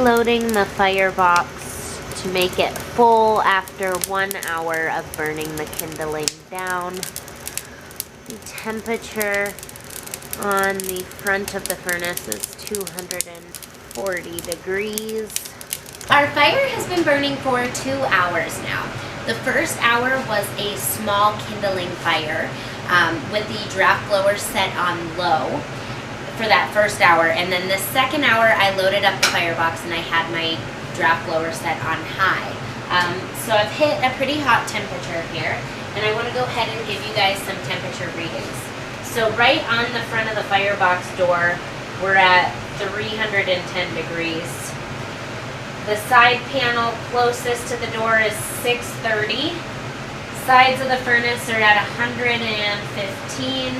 reloading the firebox to make it full after 1 hour of burning the kindling down. The temperature on the front of the furnace is 240 degrees. Our fire has been burning for 2 hours now. The first hour was a small kindling fire with the draft blower set on low for that first hour, and then the second hour I loaded up the firebox and I had my draft blower set on high. So I've hit a pretty hot temperature here, and I want to go ahead and give you guys some temperature readings. So right on the front of the firebox door, we're at 310 degrees. The side panel closest to the door is 630. Sides of the furnace are at 115.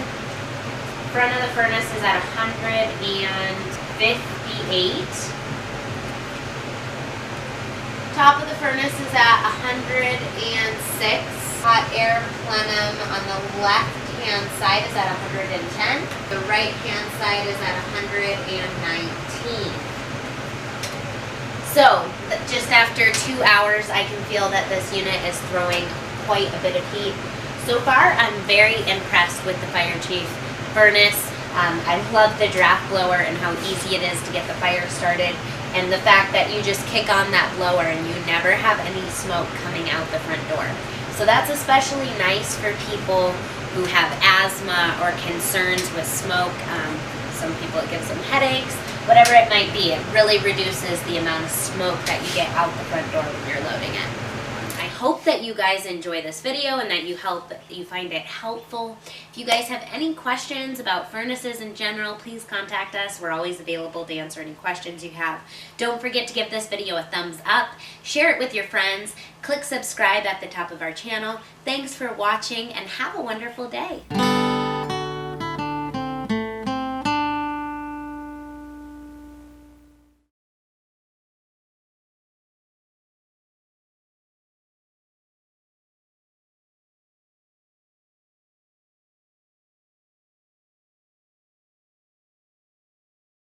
Front of the furnace is at 158. Top of the furnace is at 106. Hot air plenum on the left hand side is at 110. The right hand side is at 119. So, just after 2 hours, I can feel that this unit is throwing quite a bit of heat. So far, I'm very impressed with the Fire Chief furnace. I love the draft blower and how easy it is to get the fire started, and the fact that you just kick on that blower and you never have any smoke coming out the front door. So that's especially nice for people who have asthma or concerns with smoke. Some people it gives them headaches, whatever it might be. It really reduces the amount of smoke that you get out the front door when you're loading it. I hope that you guys enjoy this video and that you find it helpful. If you guys have any questions about furnaces in general, please contact us. We're always available to answer any questions you have. Don't forget to give this video a thumbs up, share it with your friends, click subscribe at the top of our channel. Thanks for watching and have a wonderful day.